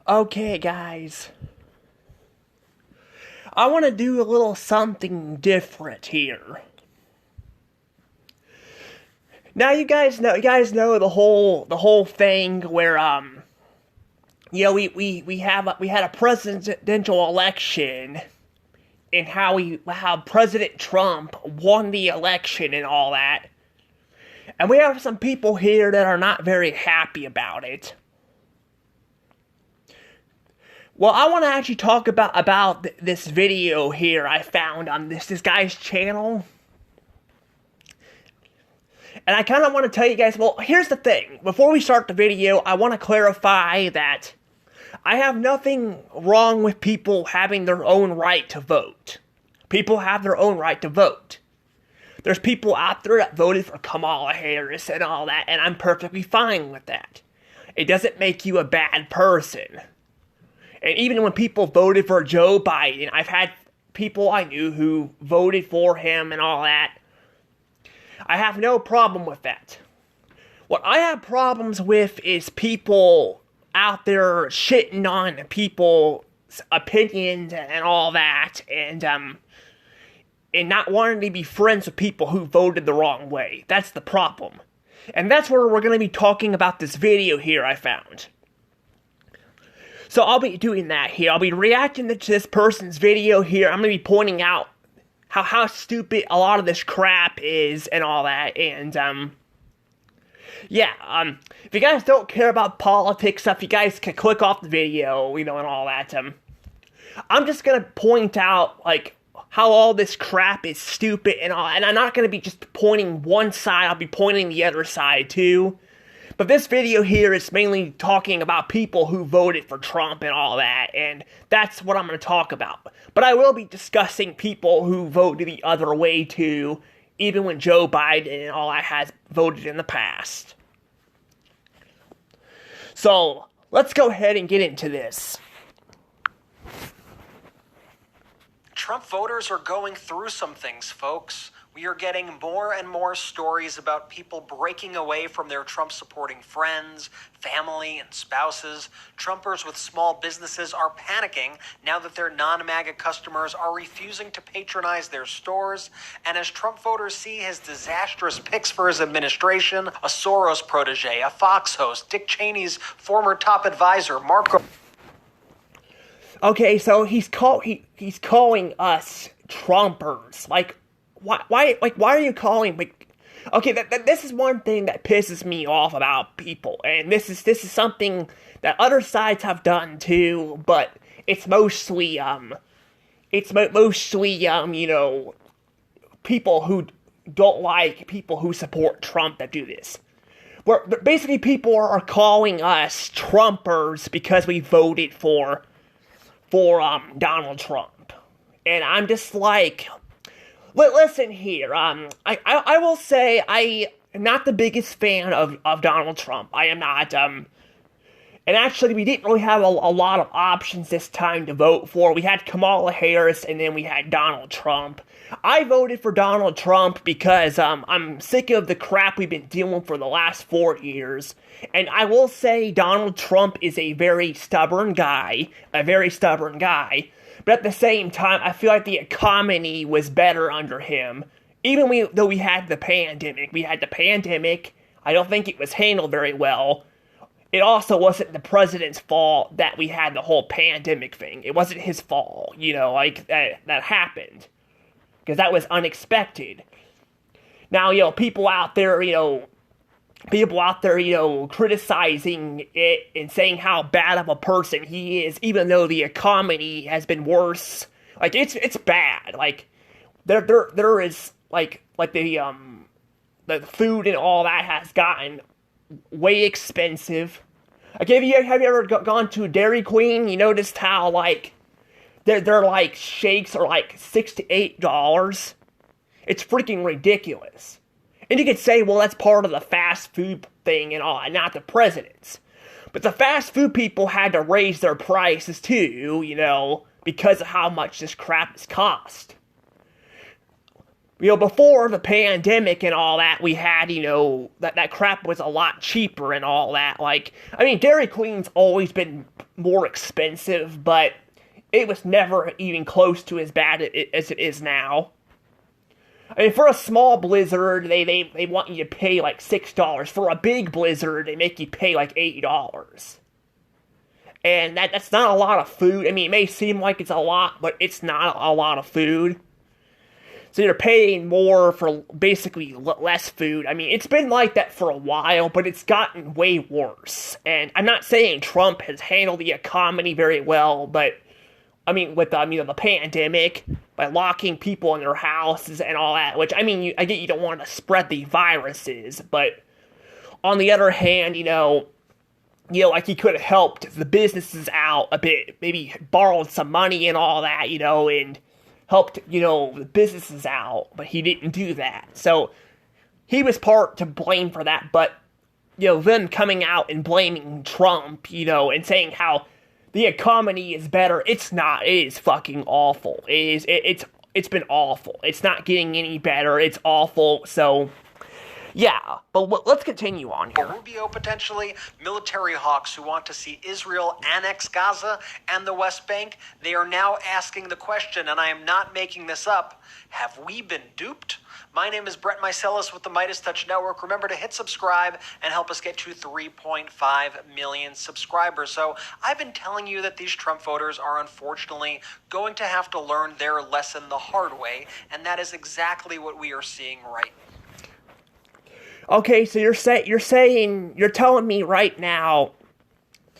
Okay, guys. I want to do a little something different here. Now you guys know the whole thing where we had a presidential election and how President Trump won the election and all that. And we have some people here that are not very happy about it. Well, I want to actually talk about this video here I found on this guy's channel. And I kind of want to tell you guys, well, here's the thing. Before we start the video, I want to clarify that I have nothing wrong with people having their own right to vote. People have their own right to vote. There's people out there that voted for Kamala Harris and all that, and I'm perfectly fine with that. It doesn't make you a bad person. And even when people voted for Joe Biden, I've had people I knew who voted for him and all that. I have no problem with that. What I have problems with is people out there shitting on people's opinions and all that, and not wanting to be friends with people who voted the wrong way. That's the problem. And that's where we're going to be talking about this video here I found. So I'll be doing that here. I'll be reacting to this person's video here. I'm going to be pointing out how stupid a lot of this crap is and all that. And, if you guys don't care about politics stuff, you guys can click off the video, and all that. I'm just going to point out, how all this crap is stupid and all. And I'm not going to be just pointing one side. I'll be pointing the other side, too. But this video here is mainly talking about people who voted for Trump and all that, and that's what I'm going to talk about. But I will be discussing people who voted the other way too, even when Joe Biden and all that has voted in the past. So, let's go ahead and get into this. Trump voters are going through some things, folks. We are getting more and more stories about people breaking away from their Trump-supporting friends, family, and spouses. Trumpers with small businesses are panicking now that their non-MAGA customers are refusing to patronize their stores. And as Trump voters see his disastrous picks for his administration, a Soros protege, a Fox host, Dick Cheney's former top advisor, Marco... Okay, so he's calling us Trumpers. Why are you calling, okay, this is one thing that pisses me off about people, and this is something that other sides have done too, but it's mostly, people who don't like people who support Trump that do this. Where basically people are calling us Trumpers because we voted for Donald Trump. And I'm just like... Listen here, I will say I am not the biggest fan of Donald Trump. I am not, and actually we didn't really have a lot of options this time to vote for. We had Kamala Harris and then we had Donald Trump. I voted for Donald Trump because I'm sick of the crap we've been dealing with for the last 4 years. And I will say Donald Trump is a very stubborn guy. But at the same time, I feel like the economy was better under him. Even though we had the pandemic. I don't think it was handled very well. It also wasn't the president's fault that we had the whole pandemic thing. It wasn't his fault, that happened. Because that was unexpected. Now, people out there, criticizing it and saying how bad of a person he is, even though the economy has been worse. It's bad. There is, the food and all that has gotten way expensive. Have you ever gone to Dairy Queen? You noticed how, their shakes are, $6 to $8? It's freaking ridiculous. And you could say, well, that's part of the fast food thing and all, not the president's. But the fast food people had to raise their prices too, because of how much this crap has cost. Before the pandemic and all that, we had, that crap was a lot cheaper and all that. Dairy Queen's always been more expensive, but it was never even close to as bad as it is now. I mean, for a small blizzard, they want you to pay like $6. For a big blizzard, they make you pay like $8. And that's not a lot of food. I mean, it may seem like it's a lot, but it's not a lot of food. So you're paying more for basically less food. I mean, it's been like that for a while, but it's gotten way worse. And I'm not saying Trump has handled the economy very well, but I mean, with the pandemic, by locking people in their houses and all that, which, I mean, I get you don't want to spread the viruses, but on the other hand, like he could have helped the businesses out a bit, maybe borrowed some money and all that, and helped, the businesses out, but he didn't do that. So he was part to blame for that, but, them coming out and blaming Trump, and saying how the economy is better, it's not. It is fucking awful. It's been awful. It's not getting any better. It's awful. So, yeah, but let's continue on here. Rubio potentially, military hawks who want to see Israel annex Gaza and the West Bank, they are now asking the question, and I am not making this up, have we been duped? My name is Brett Meiselas with the Midas Touch Network. Remember to hit subscribe and help us get to 3.5 million subscribers. So I've been telling you that these Trump voters are unfortunately going to have to learn their lesson the hard way, and that is exactly what we are seeing right now. Okay, so you're telling me right now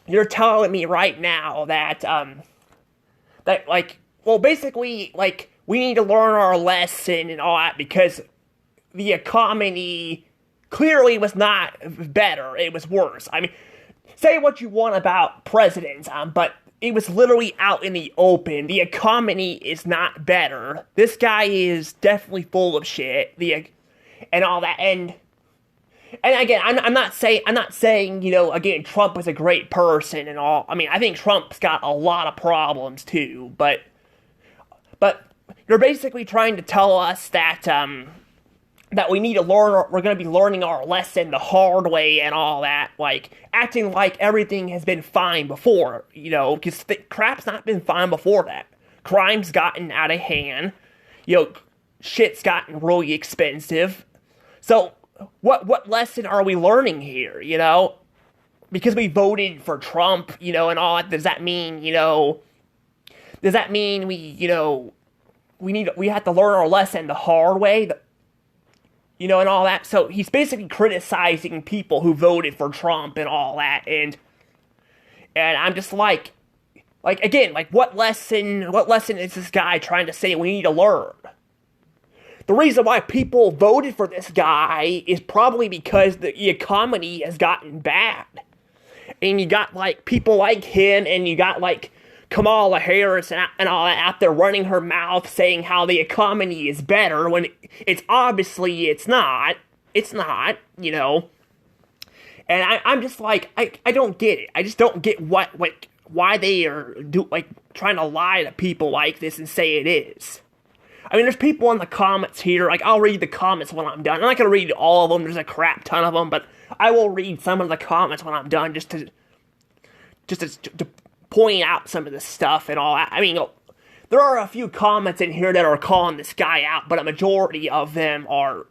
that basically, we need to learn our lesson and all that because the economy clearly was not better, it was worse. I mean, say what you want about presidents, but it was literally out in the open. The economy is not better. This guy is definitely full of shit, and all that, and again, I'm not saying, again, Trump is a great person and all. I mean, I think Trump's got a lot of problems too, but you're basically trying to tell us that we need to learn, we're going to be learning our lesson the hard way and all that, acting like everything has been fine before, because crap's not been fine before that. Crime's gotten out of hand, shit's gotten really expensive. So, what lesson are we learning here, Because we voted for Trump, and all that, does that mean we have to learn our lesson the hard way, and all that? So he's basically criticizing people who voted for Trump and all that, and I'm just again, what lesson is this guy trying to say we need to learn? The reason why people voted for this guy is probably because the economy has gotten bad. And you got, people like him, and you got, Kamala Harris and all that out there running her mouth saying how the economy is better when it's obviously it's not. It's not, And I'm just I don't get it. I just don't get why they are trying to lie to people like this and say it is. I mean, there's people in the comments here, I'll read the comments when I'm done. I'm not going to read all of them, there's a crap ton of them, but I will read some of the comments when I'm done just to point out some of the stuff and all that. I mean, there are a few comments in here that are calling this guy out, but a majority of them are,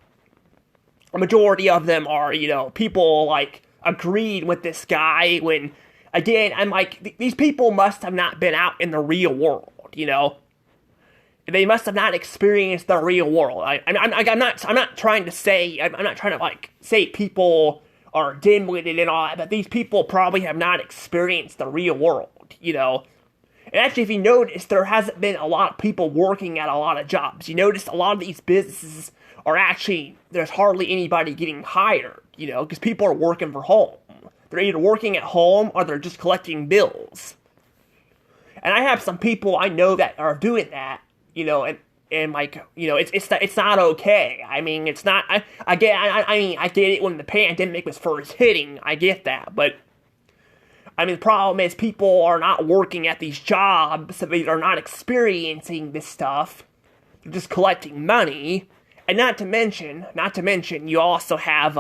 people, agreed with this guy when, again, I'm these people must have not been out in the real world, They must have not experienced the real world. I'm not trying to say say people are dim-witted and all that, but these people probably have not experienced the real world, And actually, if you notice, there hasn't been a lot of people working at a lot of jobs. You notice a lot of these businesses are actually, there's hardly anybody getting hired, because people are working from home. They're either working at home or they're just collecting bills. And I have some people I know that are doing that. It's not okay. I mean, it's not, I get it when the pandemic was first hitting, I get that, but, the problem is people are not working at these jobs, so they are not experiencing this stuff, they're just collecting money, and not to mention, you also have,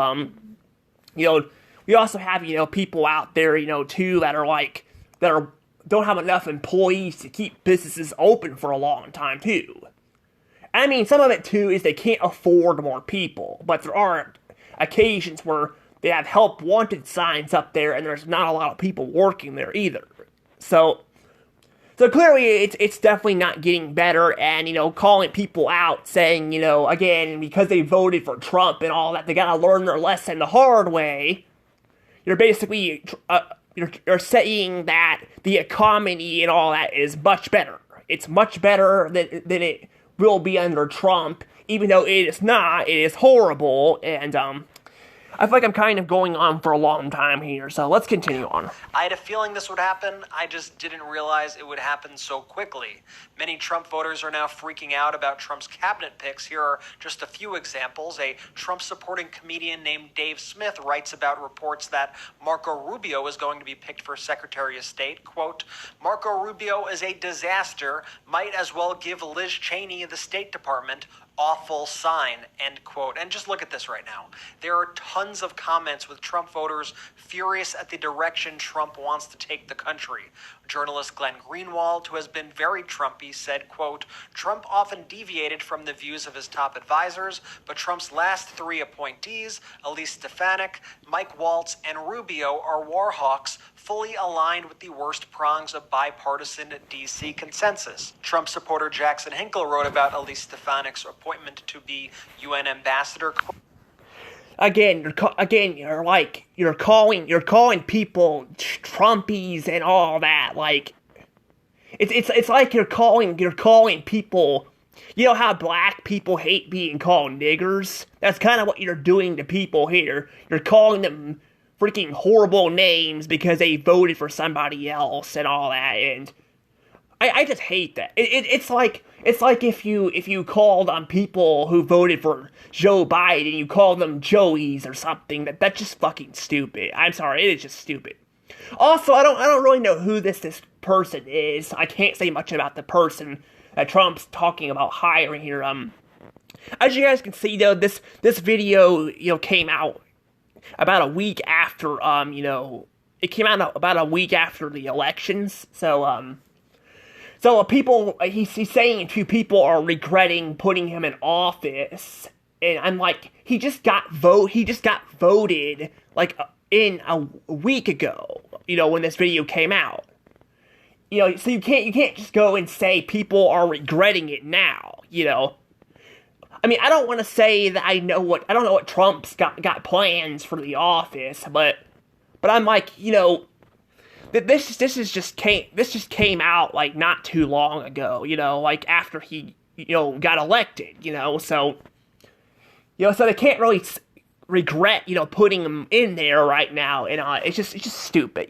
we also have, people out there, too, that are don't have enough employees to keep businesses open for a long time, too. I mean, some of it, too, is they can't afford more people, but there are occasions where they have help wanted signs up there, and there's not a lot of people working there either. So clearly, it's definitely not getting better, and, calling people out, saying, again, because they voted for Trump and all that, they gotta learn their lesson the hard way. You're basically, you're saying that the economy and all that is much better. It's much better than it will be under Trump, even though it is not. It is horrible, and, I feel like I'm kind of going on for a long time here, so let's continue on. I had a feeling this would happen. I just didn't realize it would happen so quickly. Many Trump voters are now freaking out about Trump's cabinet picks. Here are just a few examples. A Trump-supporting comedian named Dave Smith writes about reports that Marco Rubio is going to be picked for Secretary of State. Quote, Marco Rubio is a disaster, might as well give Liz Cheney the State Department. Awful sign, end quote. And just look at this right now. There are tons of comments with Trump voters furious at the direction Trump wants to take the country. Journalist Glenn Greenwald, who has been very Trumpy, said, quote, Trump often deviated from the views of his top advisors, but Trump's last three appointees, Elise Stefanik, Mike Waltz, and Rubio, are war hawks fully aligned with the worst prongs of bipartisan D.C. consensus. Trump supporter Jackson Hinkle wrote about Elise Stefanik's appointment to be UN ambassador. Again, you're calling people Trumpies and all that. Like, it's like you're calling people. You know how black people hate being called niggers? That's kind of what you're doing to people here. You're calling them freaking horrible names because they voted for somebody else and all that, and I just hate that. It's like if you called on people who voted for Joe Biden, you call them Joeys or something. That's just fucking stupid. I'm sorry, it is just stupid. Also, I don't really know who this person is. I can't say much about the person that Trump's talking about hiring here. As you guys can see, though, this video came out about a week after it came out about a week after the elections. So people, he's saying two people are regretting putting him in office, and I'm like, he just got voted like in a week ago, when this video came out. So you can't just go and say people are regretting it now, I mean, I don't want to say that I don't know what Trump's got plans for the office, but I'm like, this just came out like not too long ago, like after he got elected, so they can't really regret putting him in there right now, and it's just stupid,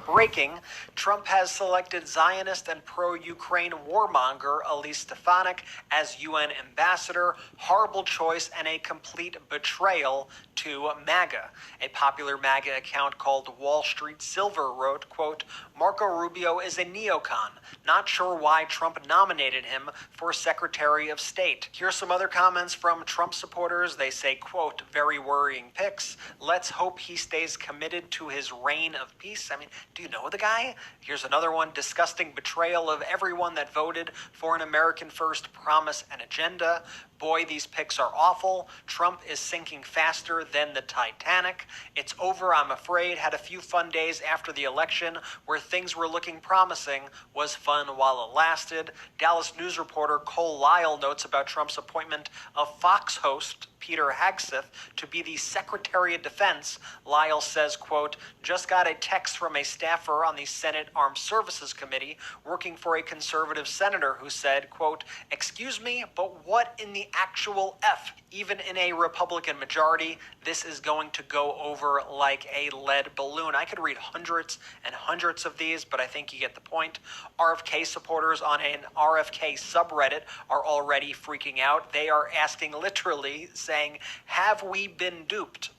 Breaking, Trump has selected Zionist and pro-Ukraine warmonger Elise Stefanik as UN ambassador. Horrible choice and a complete betrayal to MAGA. A popular MAGA account called Wall Street Silver wrote, quote, Marco Rubio is a neocon. Not sure why Trump nominated him for Secretary of State. Here's some other comments from Trump supporters. They say, quote, very worrying picks. Let's hope he stays committed to his reign of peace. I mean, do you know the guy? Here's another one. Disgusting betrayal of everyone that voted for an American First promise and agenda. Boy, these picks are awful. Trump is sinking faster than the Titanic. It's over, I'm afraid. Had a few fun days after the election where things were looking promising. Was fun while it lasted. Dallas News reporter Cole Lyle notes about Trump's appointment of Fox host Peter Hegseth to be the Secretary of Defense. Lyle says, quote, just got a text from a staffer on the Senate Armed Services Committee working for a conservative senator who said, quote, excuse me, but what in the actual F? Even in a Republican majority, this is going to go over like a lead balloon. I could read hundreds and hundreds of these, but I think you get the point. RFK supporters on an RFK subreddit are already freaking out. They are asking literally, saying, have we been duped?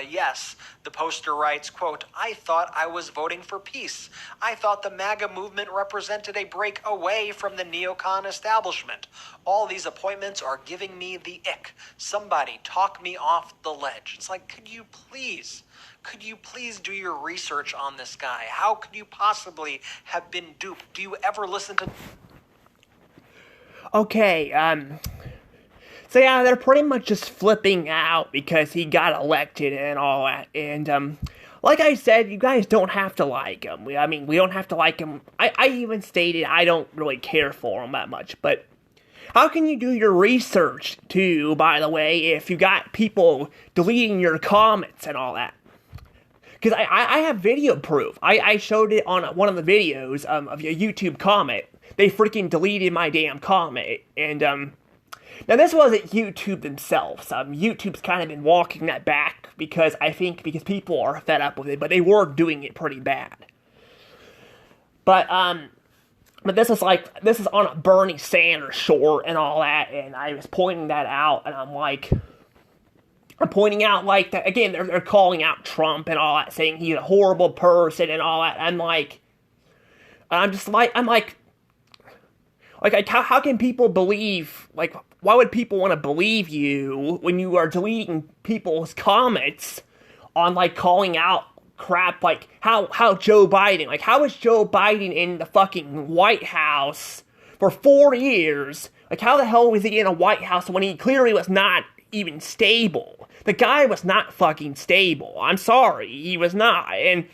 Yes. The poster writes, quote, I thought I was voting for peace. I thought the MAGA movement represented a break away from the neocon establishment. All these appointments are giving me the ick. Somebody talk me off the ledge. It's like, could you please could you please do your research on this guy? How could you possibly have been duped? Do you ever listen to... Okay, so yeah, they're pretty much just flipping out because he got elected and all that, and, like I said, you guys don't have to like him. We don't have to like him. I even stated I don't really care for him that much, but how can you do your research, too, by the way, if you got people deleting your comments and all that? Because I have video proof. I showed it on one of the videos of a YouTube comment. They freaking deleted my damn comment. And, now this wasn't YouTube themselves. YouTube's kind of been walking that back because people are fed up with it, but they were doing it pretty bad. But this is on a Bernie Sanders short and all that, and I was pointing that out, and I'm pointing out, like, that, again, they're calling out Trump and all that, saying he's a horrible person and all that. How can people believe, like, why would people want to believe you when you are deleting people's comments on, like, calling out crap, like, how Joe Biden, like, how is Joe Biden in the fucking White House for 4 years? Like, how the hell was he in a White House when he clearly was not even stable? The guy was not fucking stable. I'm sorry, he was not. And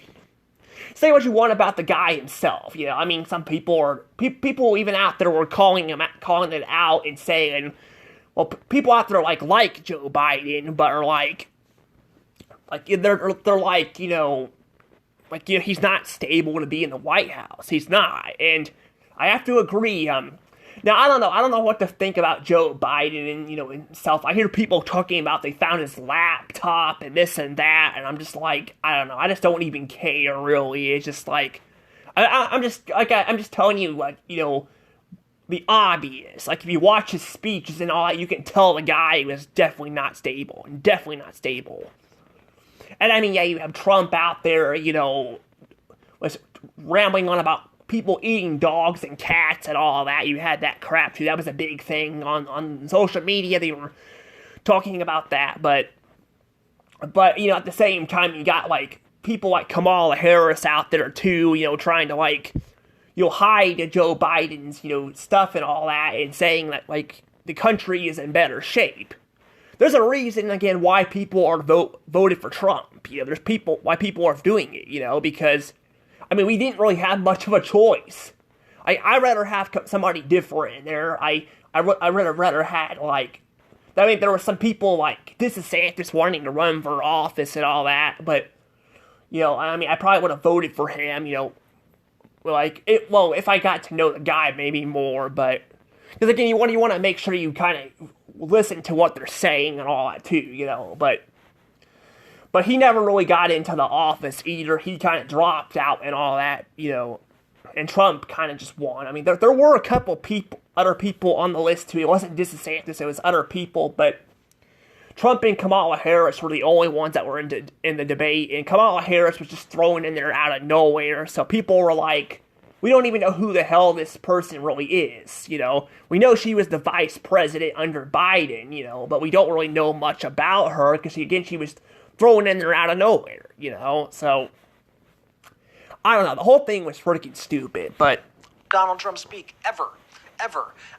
say what you want about the guy himself, you know, I mean, some people people even out there were calling it out and saying, well, people out there like Joe Biden, but are like they're like, you know, he's not stable to be in the White House. He's not, and I have to agree. Now I don't know what to think about Joe Biden and, you know, himself. I hear people talking about they found his laptop and this and that, and I'm just like, I don't know. I just don't even care really. It's just like, I'm just telling you, like, you know, the obvious. Like, if you watch his speeches and all that, you can tell the guy was definitely not stable. And I mean, yeah, you have Trump out there, you know, was rambling on about people eating dogs and cats and all that. You had that crap too. That was a big thing on social media. They were talking about that, but you know, at the same time, you got like people like Kamala Harris out there too, you know, trying to, like, you know, hide Joe Biden's, you know, stuff and all that, and saying that, like, the country is in better shape. There's a reason, again, why people are voted for Trump. You know, why people are doing it, you know, because, I mean, we didn't really have much of a choice. I'd rather have somebody different there. I'd rather had, like, I mean, there were some people like DeSantis wanting to run for office and all that, but, you know, I mean, I probably would have voted for him, you know, like, if I got to know the guy maybe more, but, because again, you want to make sure you kind of listen to what they're saying and all that too, you know, but he never really got into the office either. He kind of dropped out and all that, you know, and Trump kind of just won. I mean, there were a couple other people on the list too. It wasn't DeSantis, it was other people, but Trump and Kamala Harris were the only ones that were in the debate, and Kamala Harris was just thrown in there out of nowhere, so people were like, we don't even know who the hell this person really is, you know? We know she was the vice president under Biden, you know, but we don't really know much about her, because, again, she was thrown in there out of nowhere, you know? So, I don't know, the whole thing was freaking stupid, but Donald Trump speak ever.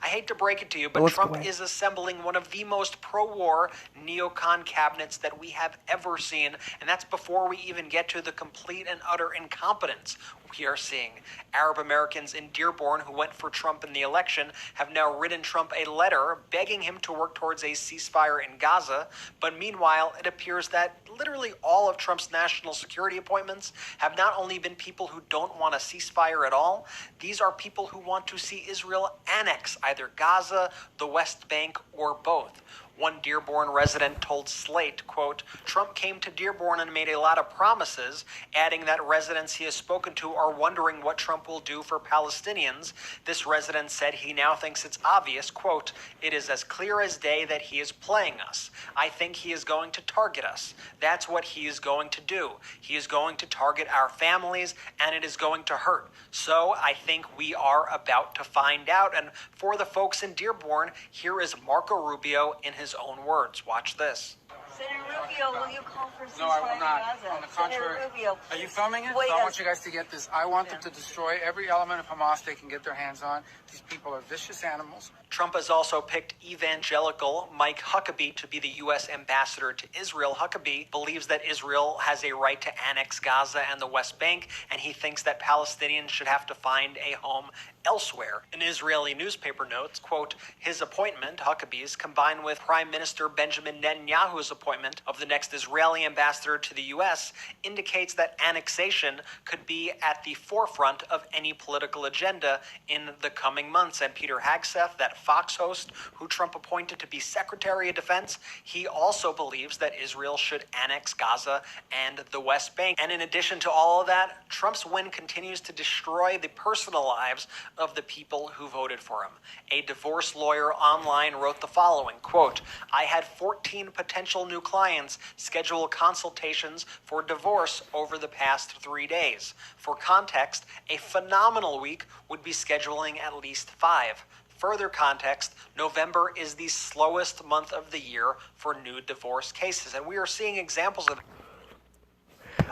I hate to break it to you, but Trump is assembling one of the most pro-war neocon cabinets that we have ever seen, and that's before we even get to the complete and utter incompetence we are seeing. Arab Americans in Dearborn who went for Trump in the election have now written Trump a letter begging him to work towards a ceasefire in Gaza, but meanwhile, it appears that literally all of Trump's national security appointments have not only been people who don't want a ceasefire at all, these are people who want to see Israel annex either Gaza, the West Bank, or both. One Dearborn resident told Slate, quote, Trump came to Dearborn and made a lot of promises, adding that residents he has spoken to are wondering what Trump will do for Palestinians. This resident said he now thinks it's obvious, quote, it is as clear as day that he is playing us. I think he is going to target us. That's what he is going to do. He is going to target our families, and it is going to hurt. So I think we are about to find out. And for the folks in Dearborn, here is Marco Rubio in his own words. Watch this. Senator Rubio, will you call for ceasefire No, I will not. in Gaza? On the contrary. Senator Rubio, Are you filming it? wait I a- want you guys to get this. I want them to destroy every element of Hamas they can get their hands on. These people are vicious animals. Trump has also picked evangelical Mike Huckabee to be the U.S. ambassador to Israel. Huckabee believes that Israel has a right to annex Gaza and the West Bank, and he thinks that Palestinians should have to find a home elsewhere. An Israeli newspaper notes, quote, his appointment, Huckabee's, combined with Prime Minister Benjamin Netanyahu's appointment of the next Israeli ambassador to the U.S., indicates that annexation could be at the forefront of any political agenda in the coming months. And Peter Hegseth, that Fox host who Trump appointed to be Secretary of Defense, he also believes that Israel should annex Gaza and the West Bank. And in addition to all of that, Trump's win continues to destroy the personal lives of the people who voted for him. A divorce lawyer online wrote the following, quote, I had 14 potential new clients schedule consultations for divorce over the past 3 days. For context, a phenomenal week would be scheduling at least 5. Further context, November is the slowest month of the year for new divorce cases, and we are seeing examples of.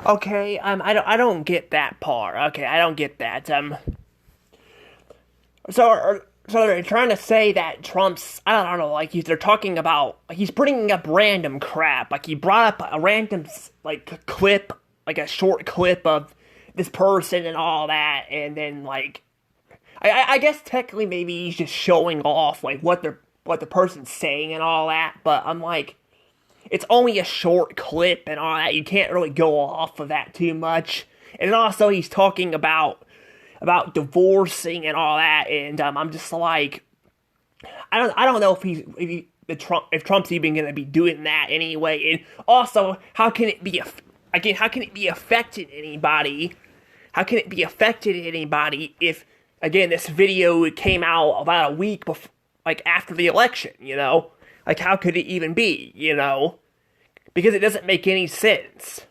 Okay, I don't get that part. Okay, I don't get that. So they're trying to say that Trump's, I don't know, like, they're talking about, like, he's bringing up random crap. Like, he brought up a random, like, clip, like, a short clip of this person and all that, and then, like, I guess technically maybe he's just showing off, like, what the person's saying and all that, but I'm like, it's only a short clip and all that, you can't really go off of that too much. And also he's talking about divorcing and all that, and I'm just like, I don't know if Trump's even gonna be doing that anyway. And also, how can it be affecting anybody? How can it be affecting anybody if, again, this video came out about a week before, like, after the election, you know? Like, how could it even be, you know? Because it doesn't make any sense.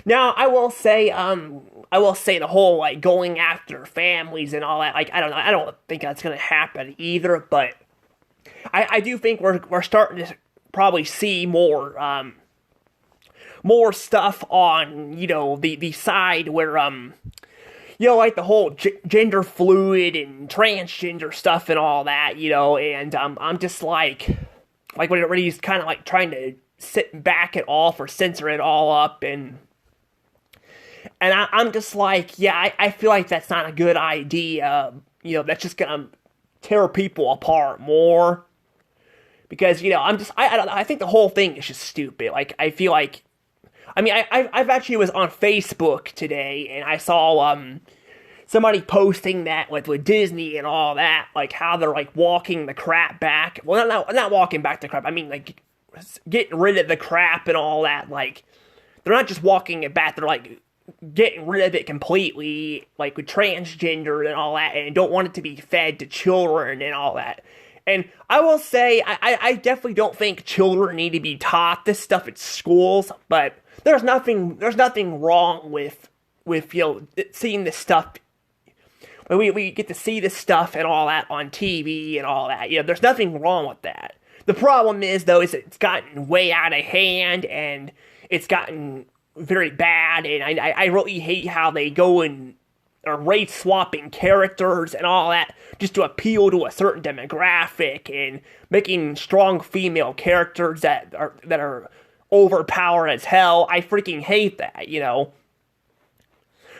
Now, I will say the whole, like, going after families and all that, like, I don't know, I don't think that's gonna happen either, but I do think we're starting to probably see more stuff on, you know, the side where, you know, like the whole gender fluid and transgender stuff and all that, you know, and I'm just like when he's kind of like trying to back it off or censor it all up, and I'm just like, yeah, I feel like that's not a good idea. You know, that's just gonna tear people apart more. Because, you know, I think the whole thing is just stupid. Like, I feel like, I mean, I've actually was on Facebook today, and I saw, somebody posting that with Disney and all that, like, how they're, like, walking the crap back. Well, not walking back the crap, I mean, like, getting rid of the crap and all that. Like, they're not just walking it back, they're, like, getting rid of it completely, like, with transgender and all that, and don't want it to be fed to children and all that. And I will say, I definitely don't think children need to be taught this stuff at schools, but there's nothing wrong with, you know, seeing this stuff. We get to see this stuff and all that on TV and all that. You know, there's nothing wrong with that. The problem is, though, is it's gotten way out of hand, and it's gotten very bad, and I really hate how they go and are race swapping characters and all that just to appeal to a certain demographic, and making strong female characters that are overpowered as hell. I freaking hate that, you know.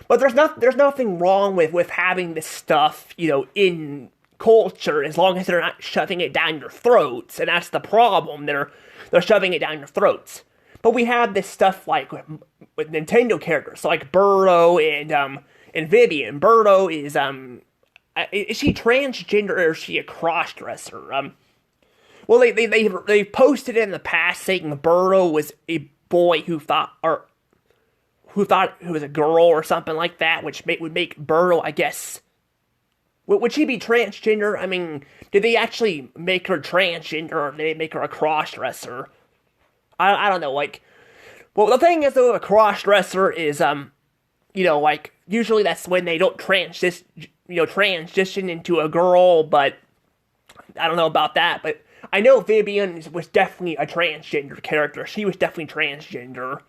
But there's nothing wrong with having this stuff, you know, in culture, as long as they're not shoving it down your throats. And that's the problem. They're shoving it down your throats. But we have this stuff like with Nintendo characters, so like Birdo and Vivian. Birdo is she transgender or is she a crossdresser? Well, they posted in the past saying Birdo was a boy who thought it was a girl or something like that, which would make Birdo, I guess. Would she be transgender? I mean, did they actually make her transgender, or did they make her a crossdresser? I don't know, like, well, the thing is, though, a crossdresser is, you know, like, usually that's when they don't transition into a girl, but I don't know about that, but I know Vivian was definitely a transgender character. She was definitely transgender.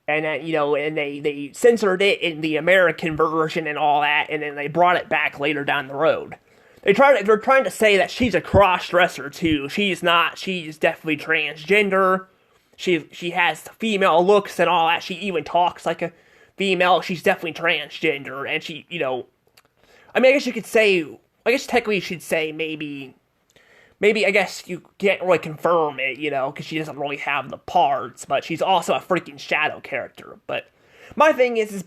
And then, and they censored it in the American version and all that, and then they brought it back later down the road. They're trying to say that she's a cross-dresser too. She's not. She's definitely transgender. She has female looks and all that. She even talks like a female. She's definitely transgender, and she, I mean, I guess you could say. I guess technically you should say maybe. I guess you can't really confirm it, because she doesn't really have the parts, but she's also a freaking shadow character. But my thing is,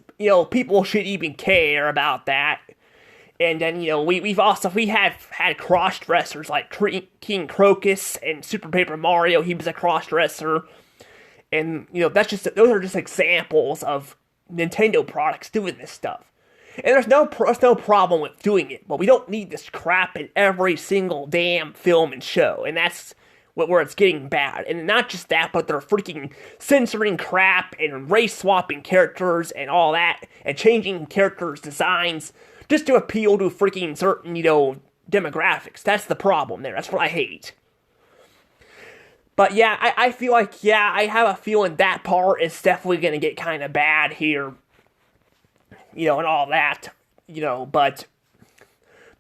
people should even care about that. And then, we have had cross-dressers like King Crocus and Super Paper Mario. He was a cross-dresser. And, those are just examples of Nintendo products doing this stuff. And there's no problem with doing it, but we don't need this crap in every single damn film and show, and that's where it's getting bad. And not just that, but they're freaking censoring crap and race-swapping characters and all that, and changing characters' designs just to appeal to freaking certain, demographics. That's the problem there. That's what I hate. But yeah, I feel like, I have a feeling that part is definitely going to get kind of bad here. And all that,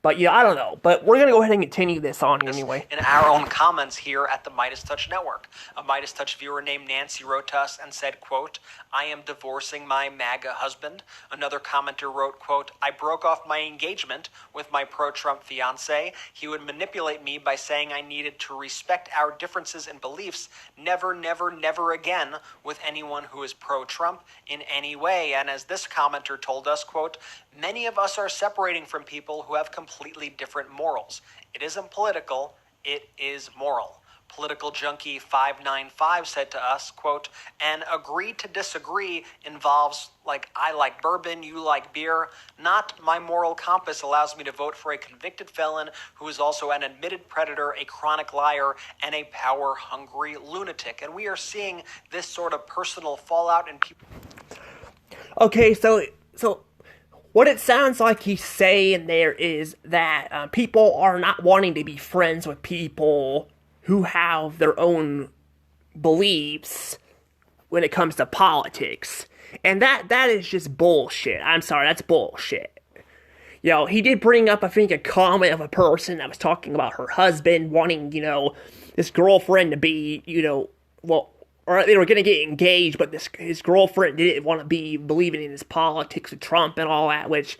but yeah, I don't know. But we're going to go ahead and continue this on anyway. In our own comments here at the Midas Touch Network, a Midas Touch viewer named Nancy wrote to us and said, quote, "I am divorcing my MAGA husband." Another commenter wrote, quote, "I broke off my engagement with my pro-Trump fiancé. He would manipulate me by saying I needed to respect our differences in beliefs. Never, never, never again with anyone who is pro-Trump in any way." And as this commenter told us, quote, "Many of us are separating from people who have completely different morals. It isn't political, it is moral." Political Junkie 595 said to us, quote, "And agree to disagree involves, like, I like bourbon, you like beer. Not my moral compass allows me to vote for a convicted felon who is also an admitted predator, a chronic liar, and a power-hungry lunatic." And we are seeing this sort of personal fallout in people. Okay, so what it sounds like he's saying there is that people are not wanting to be friends with people who have their own beliefs when it comes to politics. And that is just bullshit. I'm sorry, that's bullshit. He did bring up, I think, a comment of a person that was talking about her husband wanting, this girlfriend to be, or they were going to get engaged, but his girlfriend didn't want to be believing in his politics with Trump and all that, which,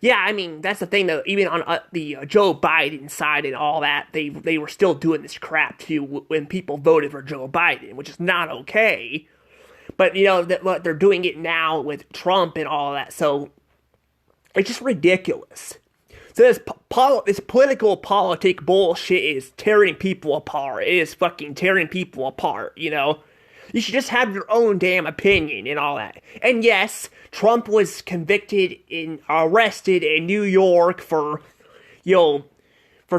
yeah, I mean, that's the thing, though. Even on the Joe Biden side and all that, they were still doing this crap, too, when people voted for Joe Biden, which is not okay. But, they're doing it now with Trump and all that, so it's just ridiculous. So this political politic bullshit is tearing people apart. It is fucking tearing people apart, You should just have your own damn opinion and all that. And yes, Trump was arrested in New York for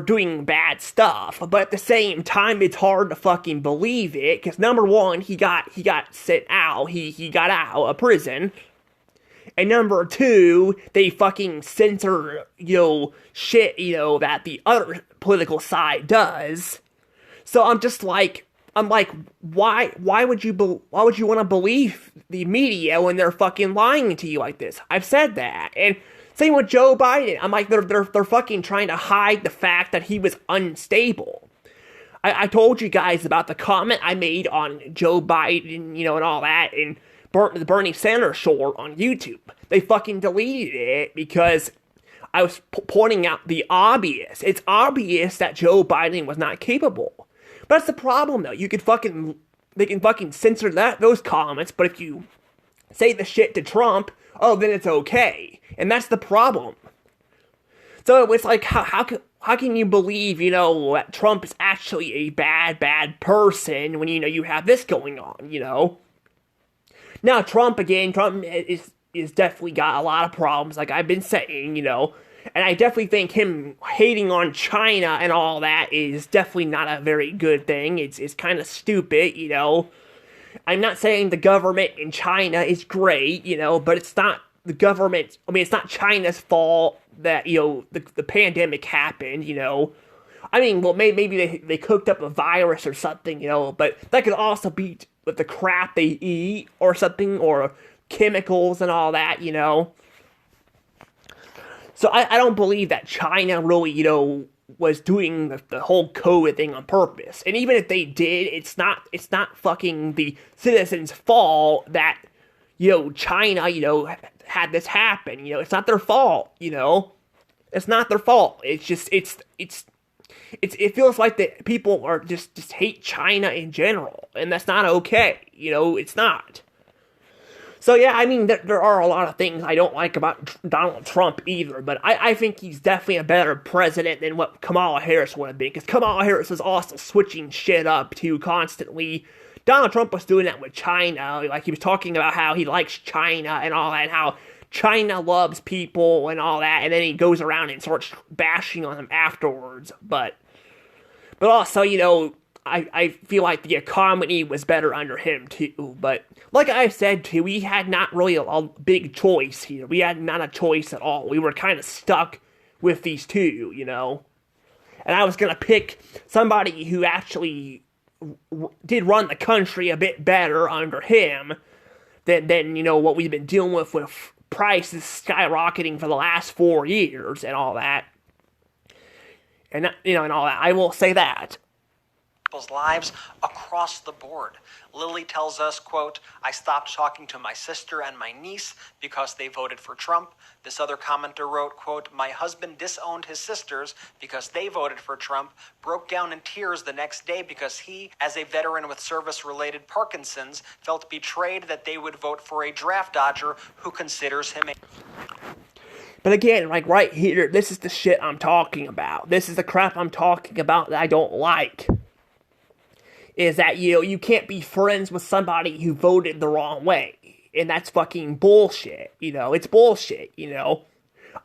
doing bad stuff. But at the same time, it's hard to fucking believe it, because number one, he got sent out. He got out of prison. And number two, they fucking censor, shit, that the other political side does. So I'm like, why would you want to believe the media when they're fucking lying to you like this? I've said that. And same with Joe Biden. I'm like, they're fucking trying to hide the fact that he was unstable. I told you guys about the comment I made on Joe Biden, and all that, and the Bernie Sanders short on YouTube. They fucking deleted it because I was pointing out the obvious. It's obvious that Joe Biden was not capable. But that's the problem, though. They can fucking censor those comments, but if you say the shit to Trump, then it's okay. And that's the problem. So it's like, how can you believe, that Trump is actually a bad person when, you have this going on, Now, Trump is definitely got a lot of problems, like I've been saying, and I definitely think him hating on China and all that is definitely not a very good thing. It's kind of stupid, I'm not saying the government in China is great, but it's not the government, it's not China's fault that, the pandemic happened, I mean, well, maybe they cooked up a virus or something, you know, but that could also be with the crap they eat or something, or chemicals and all that, you know. So I don't believe that China really, you know, was doing the whole COVID thing on purpose. And even if they did, it's not fucking the citizens' fault that, you know, China, you know, had this happen. You know, it's not their fault, you know. It's not their fault. It's just, it feels like that people are just hate China in general. And that's not okay. You know, it's not. So yeah, I mean, there are a lot of things I don't like about Donald Trump either, but I think he's definitely a better president than what Kamala Harris would have been, because Kamala Harris is also switching shit up too constantly. Donald Trump was doing that with China, like he was talking about how he likes China and all that, and how China loves people and all that, and then he goes around and starts bashing on them afterwards, but also, you know, I feel like the economy was better under him too, but like I said too, we had not really a big choice here. We had not a choice at all. We were kind of stuck with these two, you know. And I was gonna pick somebody who actually did run the country a bit better under him than you know, what we've been dealing with prices skyrocketing for the last 4 years and all that. And you know, and all that. I will say that. People's lives across the board. Lily tells us, quote, I stopped talking to my sister and my niece because they voted for Trump. This other commenter wrote, quote, my husband disowned his sisters because they voted for Trump, broke down in tears the next day because he, as a veteran with service-related Parkinson's, felt betrayed that they would vote for a draft dodger who considers him a... But again, like right here, this is the shit I'm talking about. This is the crap I'm talking about that I don't like. Is that, you know, you can't be friends with somebody who voted the wrong way. And that's fucking bullshit, you know, it's bullshit, you know.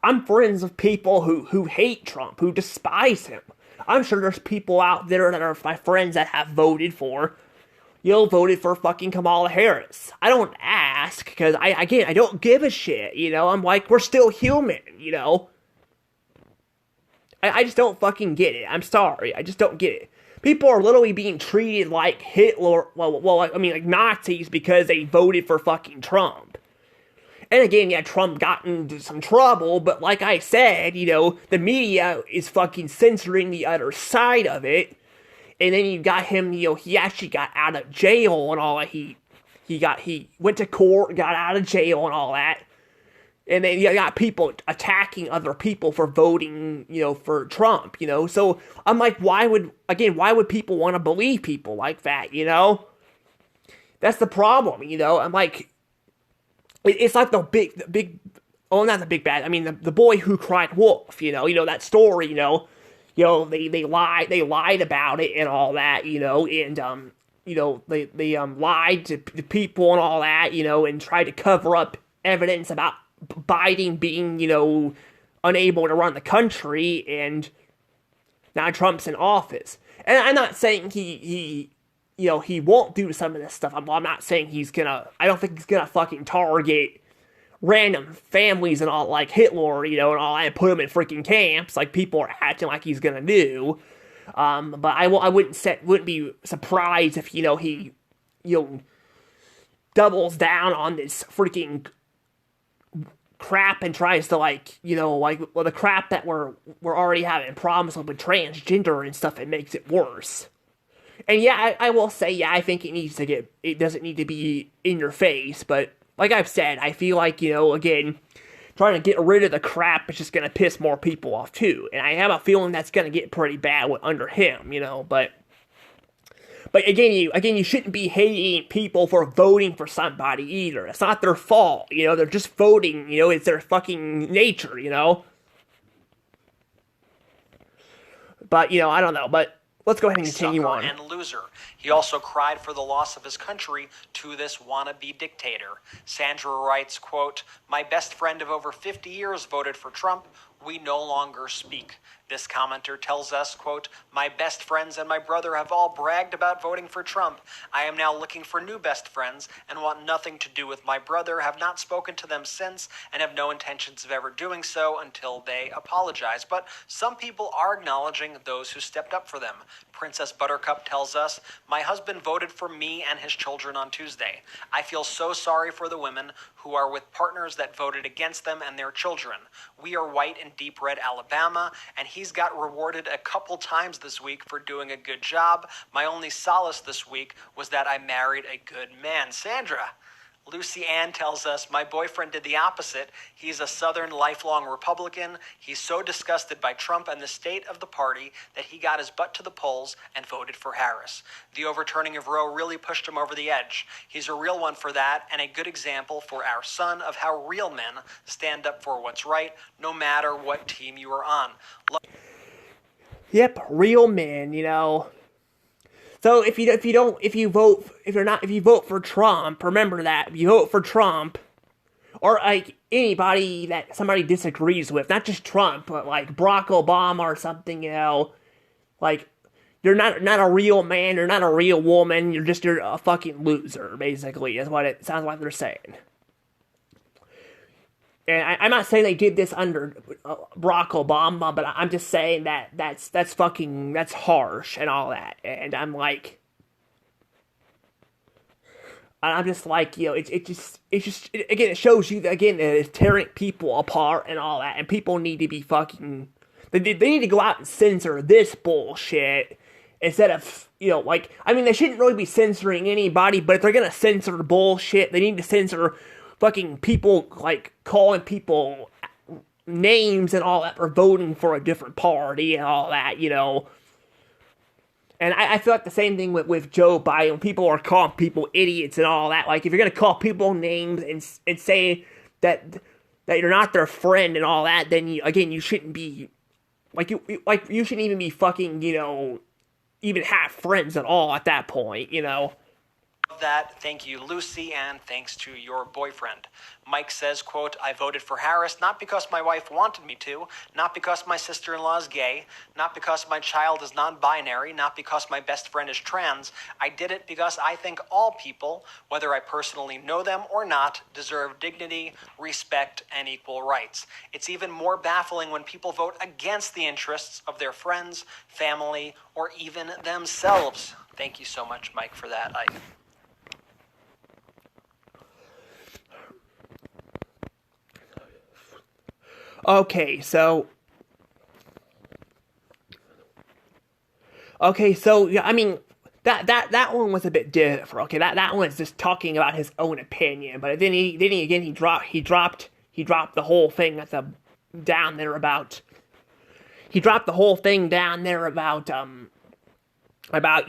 I'm friends with people who hate Trump, who despise him. I'm sure there's people out there that are my friends that have voted for, you know, voted for fucking Kamala Harris. I don't ask, because I don't give a shit, you know. I'm like, we're still human, you know. I just don't fucking get it. I'm sorry, I just don't get it. People are literally being treated like Hitler, like Nazis because they voted for fucking Trump. And again, yeah, Trump got into some trouble, but like I said, you know, the media is fucking censoring the other side of it. And then you got him, you know, he actually got out of jail and all that. He went to court, got out of jail and all that. And then you got people attacking other people for voting, you know, for Trump, you know. So I'm like, why would people want to believe people like that, you know? That's the problem, you know. I'm like, it's like the big, oh, not the big bad. I mean, the boy who cried wolf, you know that story, you know. They lied about it and all that, you know, and you know, they lied to the people and all that, you know, and tried to cover up evidence about Biden being, you know, unable to run the country, and now Trump's in office. And I'm not saying he won't do some of this stuff. I'm not saying I don't think he's gonna fucking target random families and all, like Hitler, you know, and all that, and put them in freaking camps like people are acting like he's gonna do. But I wouldn't be surprised if, you know, he, you know, doubles down on this freaking crap and tries to, like, you know, like, well, the crap that we're already having problems with transgender and stuff, it makes it worse. And yeah, I will say, yeah, I think it doesn't need to be in your face, but like I've said, I feel like, you know, again, trying to get rid of the crap is just gonna piss more people off too, and I have a feeling that's gonna get pretty bad under him, you know, but again, you shouldn't be hating people for voting for somebody either. It's not their fault, you know. They're just voting, you know. It's their fucking nature, you know. But, you know, I don't know. But let's go ahead and continue on. And loser. He also cried for the loss of his country to this wannabe dictator. Sandra writes, quote, my best friend of over 50 years voted for Trump. we no longer speak. This commenter tells us, quote, "My best friends and my brother have all bragged about voting for Trump. I am now looking for new best friends and want nothing to do with my brother, have not spoken to them since, and have no intentions of ever doing so until they apologize." But some people are acknowledging those who stepped up for them. Princess Buttercup tells us, "My husband voted for me and his children on Tuesday. I feel so sorry for the women who are with partners that voted against them and their children. We are white in deep red Alabama, and he's got rewarded a couple times this week for doing a good job. My only solace this week was that I married a good man." Sandra. Lucy Ann tells us, "My boyfriend did the opposite. He's a Southern lifelong Republican. He's so disgusted by Trump and the state of the party that he got his butt to the polls and voted for Harris. The overturning of Roe really pushed him over the edge. He's a real one for that and a good example for our son of how real men stand up for what's right, no matter what team you are on." Yep, real men, you know. So if you vote for Trump, remember that if you vote for Trump, or like anybody that somebody disagrees with, not just Trump, but like Barack Obama or something, you know, like you're not a real man, you're not a real woman, you're a fucking loser, basically, is what it sounds like they're saying. And I'm not saying they did this under Barack Obama, but I'm just saying that that's harsh and all that. And I'm just like, you know, it just again, it shows you again that it's tearing people apart and all that. And people need to be fucking, they need to go out and censor this bullshit instead of, you know, like, I mean, they shouldn't really be censoring anybody, but if they're gonna censor bullshit, they need to censor fucking people, like, calling people names and all that for voting for a different party and all that, you know. And I feel like the same thing with Joe Biden. People are calling people idiots and all that. Like, if you're gonna call people names and say that you're not their friend and all that, then you shouldn't be, you shouldn't even be fucking, you know, even have friends at all at that point, you know. That, thank you, Lucy, and thanks to your boyfriend. Mike says, quote, "I voted for Harris not because my wife wanted me to, not because my sister-in-law is gay, not because my child is non-binary, not because my best friend is trans. I did it because I think all people, whether I personally know them or not, deserve dignity, respect, and equal rights. It's even more baffling when people vote against the interests of their friends, family, or even themselves." Thank you so much, Mike, for that. Okay, so yeah, I mean, that one was a bit different. Okay, that one is just talking about his own opinion, but then he dropped the whole thing down there about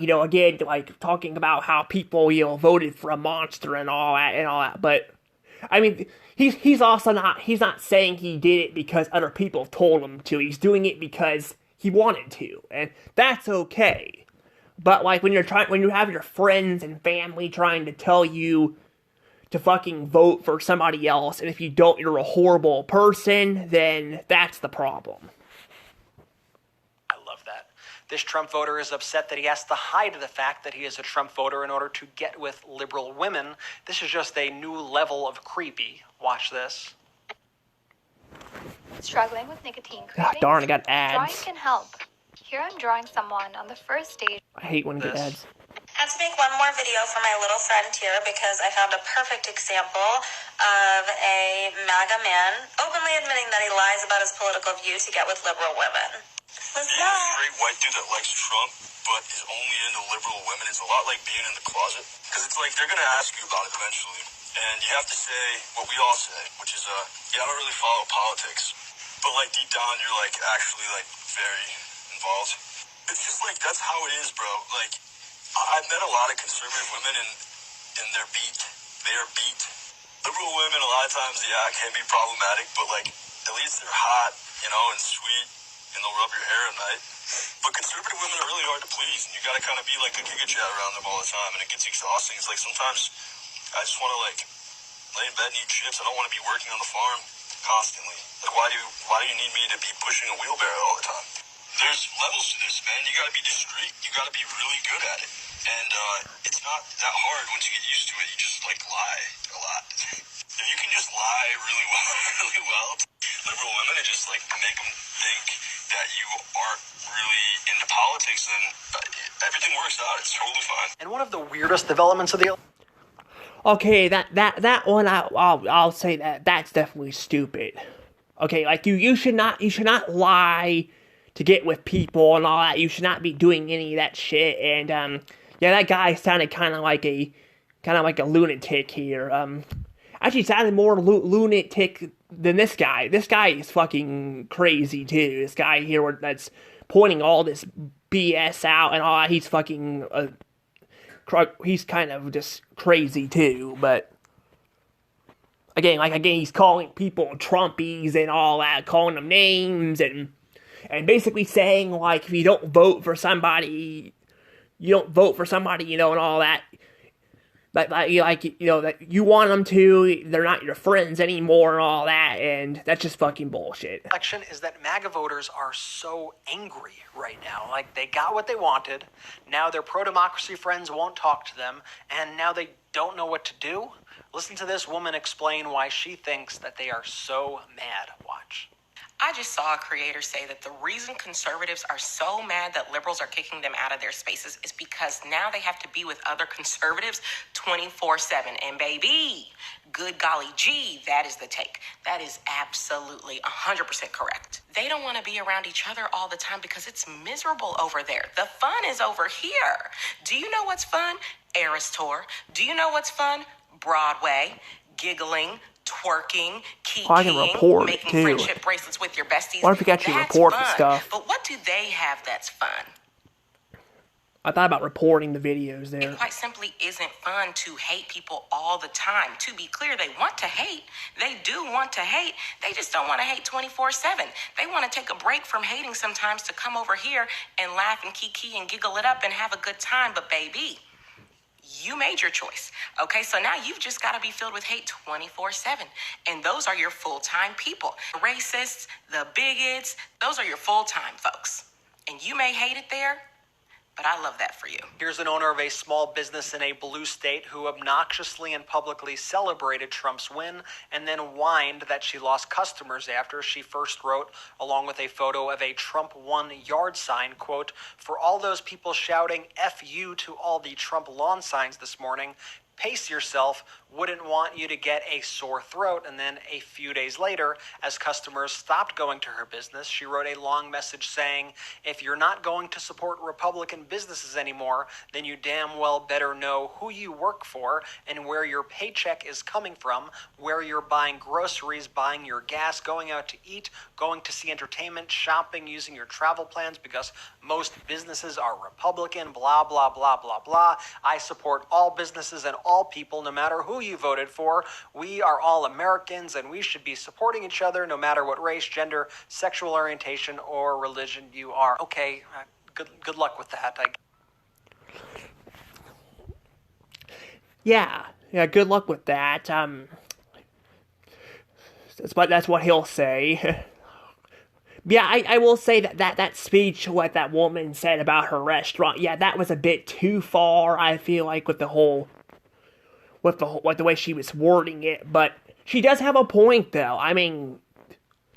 you know, again, like talking about how people, you know, voted for a monster and all that, but I mean, he's not saying he did it because other people told him to. He's doing it because he wanted to, and that's okay. But like when you have your friends and family trying to tell you to fucking vote for somebody else, and if you don't, you're a horrible person, then that's the problem. This Trump voter is upset that he has to hide the fact that he is a Trump voter in order to get with liberal women. This is just a new level of creepy. Watch this. Struggling with nicotine cravings? Darn, I got ads. Drawing can help. Here I'm drawing someone on the first stage. I hate when I get ads. I have to make one more video for my little friend here because I found a perfect example of a MAGA man openly admitting that he lies about his political view to get with liberal women. Being a straight white dude that likes Trump but is only into liberal women is a lot like being in the closet. Because it's like they're going to ask you about it eventually. And you have to say what we all say, which is, yeah, I don't really follow politics. But, like, deep down, you're, like, actually, like, very involved. It's just, like, that's how it is, bro. Like, I've met a lot of conservative women, and they're beat. They are beat. Liberal women, a lot of times, yeah, can be problematic, but, like, at least they're hot, you know, and sweet, and they'll rub your hair at night. But conservative women are really hard to please, and you gotta kind of be, like, a giga chat around them all the time, and it gets exhausting. It's like, sometimes I just want to, like, lay in bed and eat chips. I don't want to be working on the farm. constantly. Like, why do you need me to be pushing a wheelbarrow all the time? There's levels to this, man. You gotta be discreet. You gotta be really good at it. And it's not that hard once you get used to it. You just, like, lie a lot. If you can just lie really well, liberal women, and just, like, make them think that you aren't really into politics, then everything works out. It's totally fine. And one of the weirdest developments of the Okay, that one, I'll say that's definitely stupid. Okay, like, you should not lie to get with people and all that. You should not be doing any of that shit. And yeah, that guy sounded kind of like a lunatic here. Actually sounded more lunatic than this guy. This guy is fucking crazy too. This guy here that's pointing all this BS out and all that. He's fucking he's kind of just crazy too. But again, he's calling people Trumpies and all that, calling them names and basically saying, like, if you don't vote for somebody, you know, and all that. That you want them to, they're not your friends anymore and all that, and that's just fucking bullshit. election is that MAGA voters are so angry right now. Like, they got what they wanted, now their pro-democracy friends won't talk to them, and now they don't know what to do. Listen to this woman explain why she thinks that they are so mad. Watch. I just saw a creator say that the reason conservatives are so mad that liberals are kicking them out of their spaces is because now they have to be with other conservatives 24/7. And baby, good golly gee, that is the take. That is absolutely 100% correct. They don't want to be around each other all the time because it's miserable over there. The fun is over here. Do you know what's fun? Eras Tour. Do you know what's fun? Broadway. Giggling. Twerking, kikiing, making too. friendship bracelets with your besties. What if you can actually report the stuff? But what do they have that's fun? I thought about reporting the videos there. It quite simply isn't fun to hate people all the time. To be clear, they want to hate. They do want to hate. They just don't want to hate 24/7. They want to take a break from hating sometimes to come over here and laugh and kiki and giggle it up and have a good time. But baby, you made your choice. Okay, so now you've just got to be filled with hate 24/7. And those are your full-time people. The racists, the bigots, those are your full-time folks. And you may hate it there, but I love that for you. Here's an owner of a small business in a blue state who obnoxiously and publicly celebrated Trump's win and then whined that she lost customers after she first wrote, along with a photo of a Trump won yard sign, quote, "For all those people shouting F you to all the Trump lawn signs this morning, pace yourself, wouldn't want you to get a sore throat." And then a few days later, as customers stopped going to her business, she wrote a long message saying, "If you're not going to support Republican businesses anymore, then you damn well better know who you work for and where your paycheck is coming from, where you're buying groceries, buying your gas, going out to eat, going to see entertainment, shopping, using your travel plans, because most businesses are Republican, blah, blah, blah, blah, blah. I support all businesses and all people, no matter who you voted for. We are all Americans, and we should be supporting each other no matter what race, gender, sexual orientation, or religion you are." Okay, good luck with that. Yeah, good luck with that. That's what he'll say. Yeah, I will say that speech, what that woman said about her restaurant, yeah, that was a bit too far, I feel like, with the way she was wording it, but she does have a point, though. I mean,